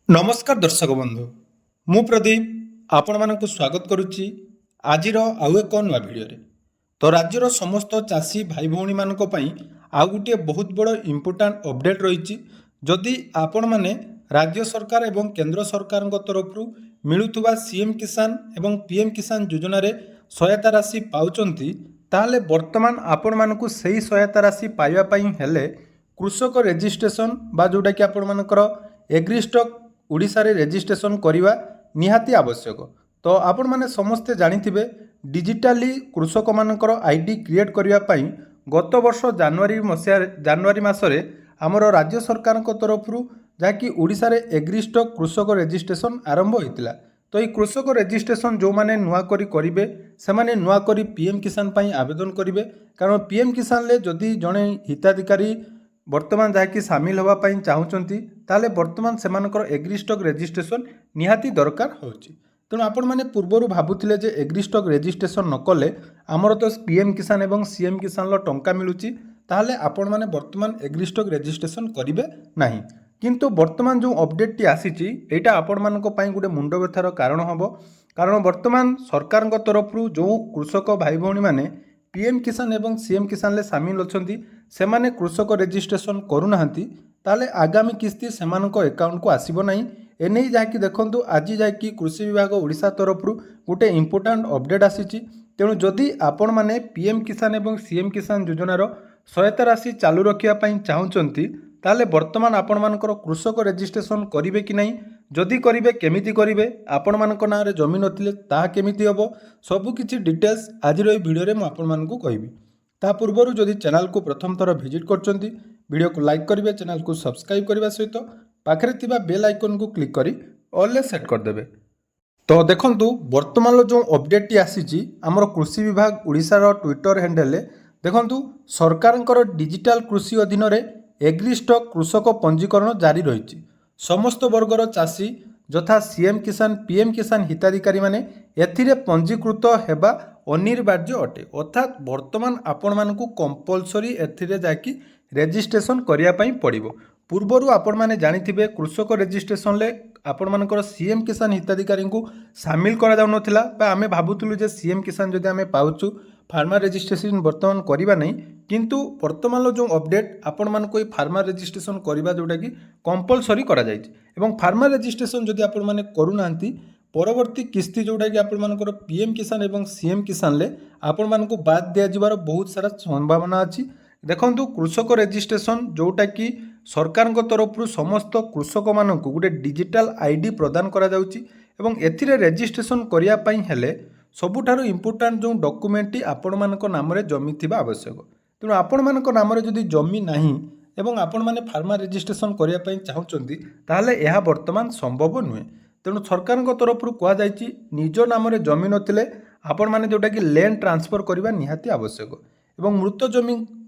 नमस्कार दर्शक बंधु मु प्रदीप आपण मानक स्वागत करुच्ची आजिर आउ एक नुआ भिडियो तो राज्यर समस्त चाषी भाई भौणी मानक पई आउ गोटे बहुत बड़ इम्पोर्टाट अपडेट रही जदि आपण माने राज्य सरकार एवं केंद्र सरकार तरफ मिलुवा सीएम किसान एवं पीएम किसान योजना रे सहायता राशि पाउचंती ताहले वर्तमान आपण मानकु सही सहायता राशि पाइबा पई हेले कृषक रेजिस्ट्रेशन बा जोटा कि आपण मानकर एग्रीस्टॉक ओडिशा रे रेजिस्ट्रेशन करवा निहाती आवश्यक। तो आपण माने समस्ते जानिथिबे डिजिटाली कृषक मानकर आईडी क्रिएट करबा पई गत वर्ष जनवरी मासरे आमर राज्य सरकार तरफ जहाँकि ओडिशा रे एग्रीस्टॉक कृषक रेजिस्ट्रेशन आरंभ होइतिला। तो ये कृषक रेजिस्ट्रेशन जो माने नुआ करी करिवे से माने नुआ करी पीएम किसान पई आवेदन करिवे, कारण पीएम किसान ले जदि जणे हिताधिकारी वर्तमान जहाँकि सामिल होगापी चाहूँगी ताले वर्तमान सेमानकर एग्रीस्टॉक रेजिस्ट्रेशन निहाती दरकार होची। तेणु आपण मैंने पूर्वर भावुले जे एग्रीस्टॉक रेजिस्ट्रेशन न कले आमर तो पीएम किसान एवं सीएम किसान टंका मिलूची ताहले आपण माने वर्तमान एग्रीस्टॉक रेजिस्ट्रेशन करिवे नाही। किंतु वर्तमान जो अपडेट टी आसीची एटा आपण मानक पई गुटे मुंड व्यथार कारण हबो, कारण वर्तमान सरकार तरफ जो कृषक भाई भौणी माने पीएम किसान एवं सीएम किसान ले सामिल अछंती सेमाने कृषक रेजिस्ट्रेशन करूनाहांती ताले आगामी किस्ती सेमानक अकाउंट को आसीबो नाही। एने जाकि देखंतु आज जाकि कृषि विभाग ओडिशा तरफ गोटे इम्पोर्टाट अपडेट आसीची। तेणु जदि आपण माने पीएम किसान एवं सीएम किसान योजनार सहायता राशि चालू रखिया पई चाहूचंती ताले वर्तमान आपण मानकर कृषक रेजिस्ट्रेशन करिवे कि नहीं, जदि करिवे केमिति करिवे, आपण मानक नाम रे जमीन नथिले ताहा केमिति हबो, सबु किछि डिटेल्स आजिर एई भिडियो रे मु आपण मानकु कहिबी। ता पूर्वरु जदि चैनल को प्रथम थर विजिट करचंती वीडियो को लाइक करिवे, चैनल को सब्सक्राइब करबा सहित पाखरे थिबा बेल आइकन को क्लिक करी ऑल ले सेट कर देबे। तो देखंतु वर्तमान जो अपडेट टी आसीची हमर कृषि विभाग ओडिसा रो ट्विटर हैंडल ले देखंतु सरकारनकर डिजिटल कृषि अधीन रे एग्रीस्टॉक कृषक पंजीकरण जारी रही। समस्त वर्गर चाषी यथा सीएम किसान पीएम किसान हिताधिकारी माने एथिरे पंजीकृत हेबा अनिवार्य अटे, अर्थात वर्तमान आपण मानकु कंपलसरी एथिरे जाकी रेजिस्ट्रेशन करिया पई पड़िबो। पूर्वरु आपण माने जानिथिबे कृषक रेजिस्ट्रेशन ले आपण मानकर सीएम किसान हिताधिकारी को सामिल करा जाउ नथिला, बा आमे भाबुतलु जे सीएम किसान जदि आमे पाउचु फार्मर रेजिस्ट्रेशन वर्तमान करिबा नहीं, किंतु वर्तमान जो अपडेट आपण मानको ए फार्मर रेजिस्ट्रेशन करिबा जोटा कि कंपलसरी करा जायछि। एवं फार्मर रेजिस्ट्रेशन जदि आपण माने करूनांती परवर्ती किस्ती जोटा कि आपण मानकर पीएम किसान एवं सीएम किसान ले आपण मानको बाद दिया जिवार बहुत सारा संभावना अछि। देखंतु कृषक रेजिस्ट्रेशन जोटा कि सरकार तरफ समस्त कृषक मानक गोटे डिजिटल आईडी प्रदान करा जाउछि एवं एथिरे रेजिस्ट्रेशन करिया पई हेले सबुठारु इम्पोर्टाट जो डॉक्यूमेंट आपण मानक नाम रे जमी थिबा आवश्यक। तेणु आपण मानक नाम रे जदि जमी नाही एवं आपण माने फार्मर रेजिस्ट्रेशन करिया पई चाहउचंती ताहले एहा वर्तमान संभव नुहे। तेणु सरकार तरफ कह जायछि निज नाम रे जमी नथिले आपण माने जोटा कि लैंड ट्रांसफर करबा निहाती आवश्यक एवं मृत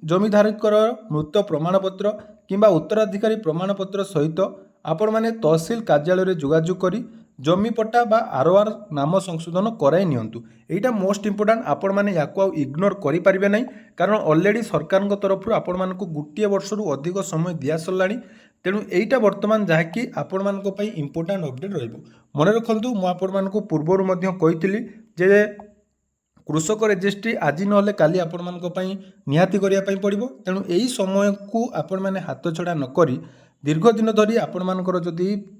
जमीधारकर मृत प्रमाणपत्र किंबा उत्तराधिकारी प्रमाणपत्र सहित आपण माने तहसील कार्यालय रे जोगाजोग करी जमी पट्टा बा आरओआर नाम संशोधन कराई नियंतु। एटा मोस्ट इंपोर्टेंट, आपण माने याको इग्नोर करि परिबे नै, कारण ऑलरेडी सरकार तरफ आपण मानकु गुटिए वर्षरु अधिक समय दिया सरलाणी। तेणु एइटा वर्तमान जहाँकि आपण मानक पई इंपोर्टेंट अपडेट रहइबो। मन रखंतु मु आपण मानकु पूर्वरु मध्य कहितली जे कृषक रेजिस्ट्री आज नहेले काली आपण मानक पई निहाती करिया पई पड़िबो। तेणु एई समय को आपण माने हाथ छड़ा न करी दीर्घ दिन धरी आपण मानकर जदि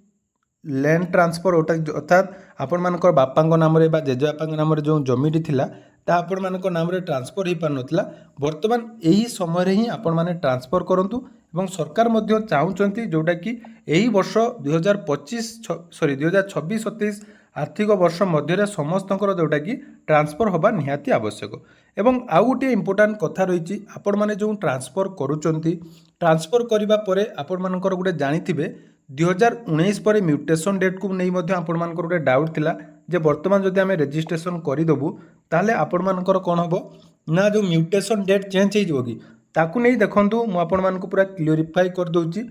लैंड ट्रांसफर अर्थात आपण मानकर बापांक नाम रे बा जेजेबापांक नाम रे जो जमीटी थिला ता आपण मानक नाम रे ट्रांसफर ही पार नथिला, वर्तमान एही समय रे ही आपण माने ट्रांसफर करंतु। एवं सरकार मध्य चाहूचंती जोटा कि एही वर्ष 2026-27 आर्थिक वर्ष मध्य समस्तंकर जोटा कि ट्रांसफर होबा निहाती आवश्यक। एवं आउ गोटे इंपोर्टाट कथा रही आपण माने जो ट्रांसफर करूचंती ट्रांसफर करिबा परे आपण मानकर गोटे जानिथिबे 2019 पर म्यूटेशन डेट को नहीं मध्य आपण मानकर गोटे डाउट थिला जे वर्तमान जदि आमे रेजिस्ट्रेशन करिदबु ताले आपण मानकर कोन हबो ना जो म्यूटेशन डेट चेंज हो कि ताकू नहीं देखंतु मु आपण मानक पूरा क्लियरिफाई कर दउची।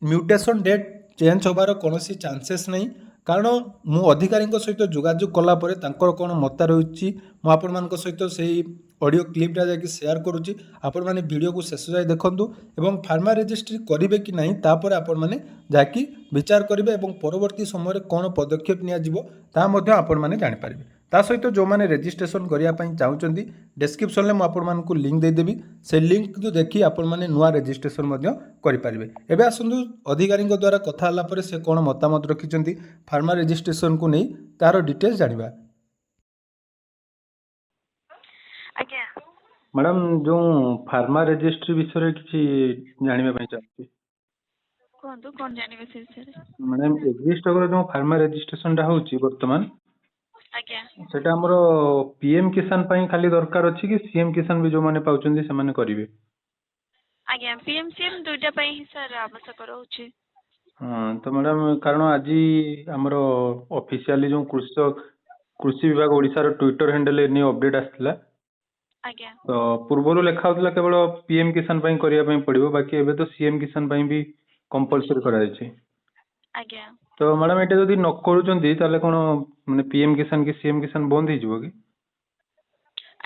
म्यूटेशन डेट चेंज होबार कोनोसी चांसेस नहीं, कारण मु अधिकारी सहित जोगाजोग कला परे तांकर कोन मत रही मु आपण मानक सहित सेही ऑडियो क्लिपटा जाकि शेयर करुच्ची आपण मैंने वीडियो को शेष जाए देखूँ और फार्मा रजिस्ट्री करेंगे कि ना तापर आपण मैंने जाकि विचार करेंगे और परवर्ती समय कौन पदक्षेप आपण मैंने जानीपर ता सहित जो मैंने रजिस्ट्रेशन करने चाहते डिस्क्रिप्शन में मुझे लिंक देदेवी से लिंक को देखी आपण मैंने नुआ रजिस्ट्रेशन करेंगे एवं आसतु अधिकारी द्वारा कथा से कौन मतामत रखिंट फार्मा रजिस्ट्रेशन को नहीं तार डिटेल्स जाना। ଆଜ୍ଞା मैडम जो फार्मा रजिस्ट्री विषय किसी जानवा चाहिए କୁହନ୍ତୁ କଣ ଜାଣିବେ ସେ ବିଷୟରେ? मैडम एग्जिस्ट जो फार्मा रजिस्ट्रेशन होची वर्तमान ଆଜ୍ଞା सेटा हमर पीएम किसान पई खाली दरकार अछि कि सीएम किसान भी जो माने पाउचंदी से माने करिवे? ଆଜ୍ଞା PMCM ଦୁଇଟା ପାଇଁ ହିଁ ସାର୍ ଆବଶ୍ୟକ ରହୁଛି। हाँ तो मैडम कारण आज हमर ऑफिशियली जो कृषि विभाग ओडिसा रो ट्विटर हैंडल ए अपडेट आस्थिला ଆଜ୍ଞା तो पूर्व लिखा होता केवल पीएम किसान पई करिया पई पड़िबो बाकी एबे तो सीएम किसान पई भी कंपलसरी करा जायछि। ଆଜ୍ଞା तो मैडम एटा जदि न करूचंदी ताले कोन माने पीएम किसान की सीएम किसान बंद हो जिवो कि?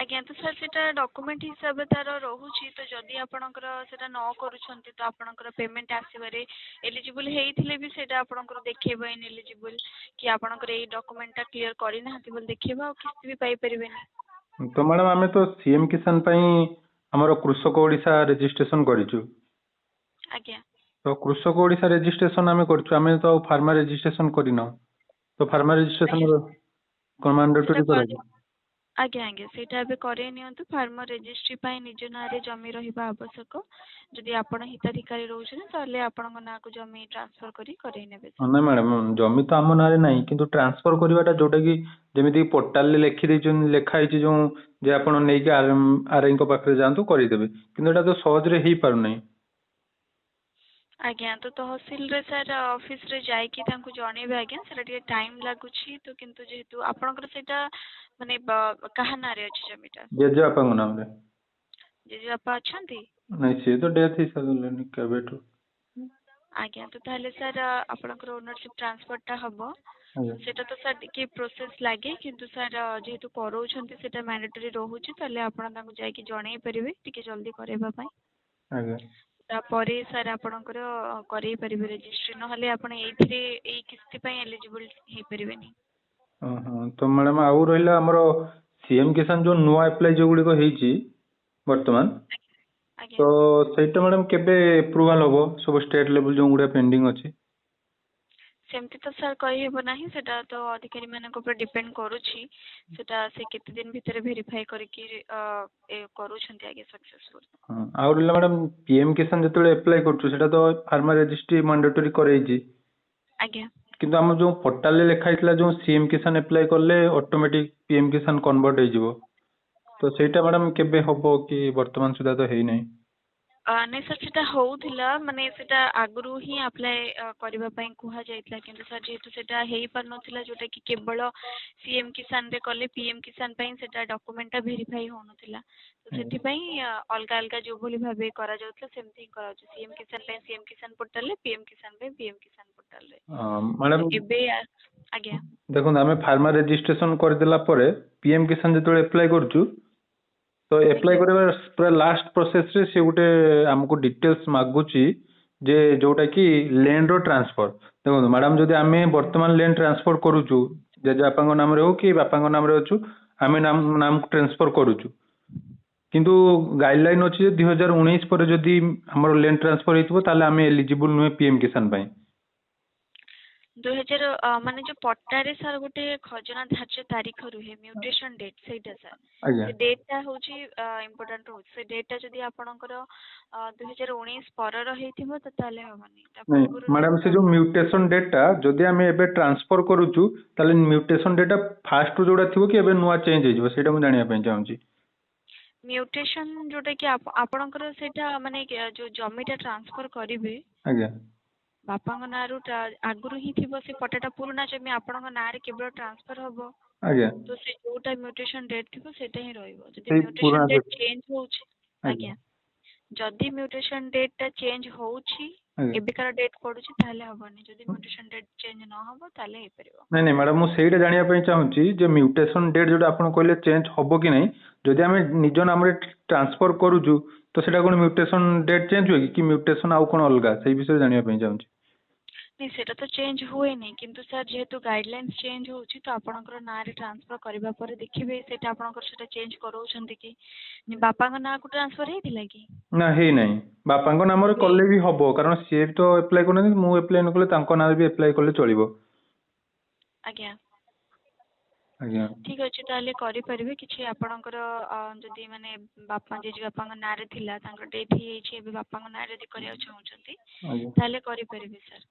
ଆଜ୍ଞା ତ ସାର୍ ସେଟା ଡକୁମେଣ୍ଟ ହିସାବରେ ତାର ରହୁଛି ତ ଯଦି ଆପଣଙ୍କର ସେଟା ନ କରୁଛନ୍ତି ତ ଆପଣଙ୍କର ପେମେଣ୍ଟ ଆସିବାରେ ଏଲିଜିବୁଲ ହେଇଥିଲେ ବି ସେଟା ଆପଣଙ୍କର ଦେଖେଇବ ଇନଏଲିଜିବୁଲ କି ଆପଣଙ୍କର ଏଇ ଡକୁମେଣ୍ଟଟା କ୍ଲିୟର କରିନାହାନ୍ତି ବୋଲି ଦେଖେଇବ ଆଉ କିସ୍ତି ବି ପାଇପାରିବେନି। तो मैडम आमे तो सीएम किसान पई हमर कृषक ओडिसा रजिस्ट्रेशन करिचु ଆଜ୍ଞା तो कृषक ओडिसा रजिस्ट्रेशन आमे करछु आमे तो फार्मा रजिस्ट्रेशन करिनो तो फार्मा रजिस्ट्रेशन कोन मैंडेटरी ସେଟା करा ଆଜ୍ଞା ଆଜ୍ଞା ସେଇଟା ଏବେ କରେଇ ନିଅନ୍ତୁ। ଫାର୍ମର ରେଜିଷ୍ଟ୍ରି ପାଇଁ ନିଜ ନାଁରେ ଜମି ରହିବା ଆବଶ୍ୟକ। ଯଦି ଆପଣ ହିତାଧିକାରୀ ରହୁଛନ୍ତି ତାହେଲେ ଆପଣଙ୍କ ନାଁକୁ ଜମି ଟ୍ରାନ୍ସଫର କରି କରେଇ ନେବେ ସାର୍। ना मैडम जमी तो आम ना ना कि ट्रांसफर करवाटा जोटा कि जमी पोर्टाल लिखि लिखाई जो जे आप नहीं आरआई पाखे जातु करदेवे कि तो सहज हो पार नहीं। ଆଜ୍ଞା ତ ତହସିଲରେ ସାର୍ ଅଫିସରେ ଯାଇକି ତାଙ୍କୁ ଜଣେଇବେ ଆଜ୍ଞା ସେଟା ଟିକେ ଟାଇମ୍ ଲାଗୁଛି ତ କିନ୍ତୁ ଯେହେତୁ ଆପଣଙ୍କର ସେଇଟା ମାନେ କାହା ନାଁରେ ଅଛି ଜମିଟା? जेजेबापा नाम ଜେଜେବାପା ଅଛନ୍ତି? नहीं सी तो डेथ ही सारे केवेठु ଆଜ୍ଞା ତ ତାହେଲେ ସାର୍ ଆପଣଙ୍କର ଓନରସିପ୍ ଟ୍ରାନ୍ସଫରଟା ହବ ଆଜ୍ଞା ସେଟା ତ ସାର୍ ଟିକେ ପ୍ରୋସେସ୍ ଲାଗେ କିନ୍ତୁ ସାର୍ ଯେହେତୁ କରଉଛନ୍ତି ସେଟା ମ୍ୟାଣ୍ଡେଟୋରୀ ରହୁଛି ତାହେଲେ ଆପଣ ତାଙ୍କୁ ଯାଇକି ଜଣେଇ ପାରିବେ ଟିକେ ଜଲ୍ଦି କରେଇବା ପାଇଁ। ଆଜ୍ଞା ତାପରେ ସାର୍ ଆପଣଙ୍କର କରେଇ ପାରିବେ ରେଜିଷ୍ଟ୍ରି ନହେଲେ ଆପଣ ଏଇଥିରେ ଏଇ କିସ୍ତି ପାଇଁ ଏଲିଜିବୁଲ ହେଇପାରିବେନି। तो मैडम आउ रहा आमर सीएम किसान जो नुआ एप्लाई जो गुड़िक होती वर्तमान ଆଜ୍ଞା तो सहीटा मैडम केबे एप्रूवाल हम सब स्टेट लेवल जो गुड़ा पेंडिंग अच्छी? ସେମିତି ତ ସାର୍ କହିହେବ ନାହିଁ ସେଟା ତ ଅଧିକାରୀ ମାନଙ୍କ ଉପରେ ଡିପେଣ୍ଡ କରୁଛି ସେଟା ସେ କେତେ ଦିନ ଭିତରେ ଭେରିଫାଇ କରିକି କରୁଛନ୍ତି ଆଜ୍ଞା ସକ୍ସେସଫୁଲ। आउ रहा मैडम पीएम किसान जो एप्लाई करा तो फार्मा रजिस्ट्री मैंडेटरी कराई ଆଜ୍ଞା किंतु आम जो पोर्टाल लिखाई जो सीएम किसान एप्लाई कले ऑटोमेटिक पीएम किसान कन्वर्ट हो तो सेटा मैडम केबे हबो कि वर्तमान सुधा तो है नहीं? ନାଇଁ ସାର୍ ସେଟା ହଉଥିଲା ମାନେ ସେଟା ଆଗରୁ ହିଁ ଆପ୍ଲାଏ କରିବା ପାଇଁ କୁହାଯାଇଥିଲା କିନ୍ତୁ ସାର୍ ଯେହେତୁ ସେଟା ହେଇପାରୁନଥିଲା ଯୋଉଟା କି କେବଳ ସିଏମ୍ କିସାନରେ କଲେ ପିଏମ୍ କିସାନ ପାଇଁ ସେଟା ଡକୁମେଣ୍ଟଟା ଭେରିଫାଇ ହଉନଥିଲା ତ ସେଥିପାଇଁ ଅଲଗା ଅଲଗା ଯୋଉଭଳି ଭାବେ କରାଯାଉଥିଲା ସେମିତି ହିଁ କରାଯାଉଛି ସିଏମ୍ କିସାନ ପାଇଁ ସିଏମ୍ କିସାନ ପୋର୍ଟାଲରେ ପିଏମ୍ କିସାନ ପାଇଁ ପିଏମ୍ କିସାନ ପୋର୍ଟାଲରେ। मैडम ଏବେ ଆଜ୍ଞା देखो आम फार्मा रजिस्ट्रेशन करदेला पीएम किसान जो एप्लाई करूँ तो एप्लाई ଆଜ୍ଞା कर पूरा लास्ट प्रोसेस रे से गोटे आमको डिटेल्स मागुची जे जोटा कि लैंड रो ट्रांसफर देखो मैडम जदि आम वर्तमान लैंड ट्रांसफर करूचु जेजेबापा नाम हो कि बापा नाम अच्छु आम नाम ट्रांसफर करूचु किंतु गाइडलाइन अच्छी 2019 पर जदि हमर लैंड ट्रांसफर होता आम एलिजिबल नुहे पीएम किसान पाई। 2000 ମାନେ ଯୋଉ ପଟ୍ଟାରେ ସାର୍ ଗୋଟେ ଖଜଣା ଧାର୍ଯ୍ୟ ତାରିଖ ରୁହେ ମ୍ୟୁଟେସନ ଡେଟ୍ ସେଇଟା ସାର୍ ଆଜ୍ଞା ସେ ଡେଟ୍ଟା ହଉଛି ଇମ୍ପୋର୍ଟାଣ୍ଟ ରହୁଛି ସେ ଡେଟ୍ଟା ଯଦି ଆପଣଙ୍କର 2019 ପରର ହେଇଥିବ ତ ତାହେଲେ ହବନି ତା नहीं ପୂର୍ବରୁ मैडम से जो म्यूटेशन डेटा जदि आम एबे ट्रांसफर करूचु ताले म्यूटेशन डेटा फास्ट जोड़ा थिबो कि एबे नुआ चेंज हो जिवो सेटा मु जानिया पई चाहूची। म्यूटेशन जोटा कि ଆପଣଙ୍କର ସେଇଟା ମାନେ ଯୋଉ ଜମିଟା ଟ୍ରାନ୍ସଫର କରିବେ ଆଜ୍ଞା ବାପାଙ୍କ ନାଁରୁ ଆଗରୁ ହିଁ ଥିବ ସେ ପଟ୍ଟାଟା ପୁରୁଣା ଜମି ଆପଣଙ୍କ ନାଁରେ କେବଳ ଟ୍ରାନ୍ସଫର ହବ ଆଜ୍ଞା ତ ସେ ଯୋଉଟା म्यूटेशन डेट ଥିବ ସେଇଟା ହିଁ ରହିବ ଯଦି ସେଇ म्यूटेशन पुराना डेट डेट ଚେଞ୍ଜ ହଉଛି ଆଜ୍ଞା ଆଜ୍ଞା ଯଦି म्यूटेशन डेट ଟା ଚେଞ୍ଜ ହଉଛି ଆଜ୍ଞା। ଏବେକାର ଡେଟ୍ ପଡୁଛି ତାହେଲେ ହବନି, ଯଦି ମ୍ୟୁଟେସନ ଡେଟ୍ ଚେଞ୍ଜ ନ ହବ ତାହେଲେ ହେଇପାରିବ। ନାଇଁ ନାଇଁ ମ୍ୟାଡ଼ାମ, ମୁଁ ସେଇଟା ଜାଣିବା ପାଇଁ ଚାହୁଁଛି ଯେ ମ୍ୟୁଟେସନ ଡେଟ୍ ଯୋଉଟା ଆପଣ କହିଲେ ଚେଞ୍ଜ ହବ କି ନାହିଁ, ଯଦି ଆମେ ନିଜ ନାମରେ ଟ୍ରାନ୍ସଫର କରୁଛୁ ତ ସେଟା କ'ଣ ମ୍ୟୁଟେସନ ଡେଟ୍ ଚେଞ୍ଜ ହୁଏ କି ମ୍ୟୁଟେସନ ଆଉ କ'ଣ ଅଲଗା, ସେଇ ବିଷୟରେ ଜାଣିବା ପାଇଁ ଚାହୁଁଛି। ନାଇଁ ସେଟା ତ ଚେଞ୍ଜ ହୁଏନି, କିନ୍ତୁ ସାର୍ ଯେହେତୁ ଗାଇଡଲାଇନ୍ସ ଚେଞ୍ଜ ହଉଛି ତ ଆପଣଙ୍କର ନାଁରେ ଟ୍ରାନ୍ସଫର କରିବା ପରେ ଦେଖିବେ ସେଇଟା ଆପଣଙ୍କର ସେଟା ଚେଞ୍ଜ କରଉଛନ୍ତି କି। ବାପାଙ୍କ ନାଁକୁ ଟ୍ରାନ୍ସଫର ହେଇଥିଲା କି? ନା ହେଇନାହିଁ। ବାପାଙ୍କ ନାମରେ କଲେ ବି ହବ, କାରଣ ସିଏ ବି ତ ଆପ୍ଲାଏ କରୁନାହାନ୍ତି, ମୁଁ ଆପ୍ଲାଏ ନ କଲେ ତାଙ୍କ ନାଁରେ ବି ଆପ୍ଲାଏ କଲେ ଚଳିବ। ଆଜ୍ଞା ଆଜ୍ଞା। ଠିକ୍ ଅଛି, ତାହେଲେ କରିପାରିବେ। କିଛି ଆପଣଙ୍କର ଯଦି ମାନେ ବାପା ଜେଜେ ବାପାଙ୍କ ନାଁରେ ଥିଲା, ତାଙ୍କର ଡେଥ୍ ହେଇଯାଇଛି, ଏବେ ବାପାଙ୍କ ନାଁରେ ଯଦି କରିବାକୁ ଚାହୁଁଛନ୍ତି ଆଜ୍ଞା। ତାହେଲେ କରିପାରିବେ ସାର୍।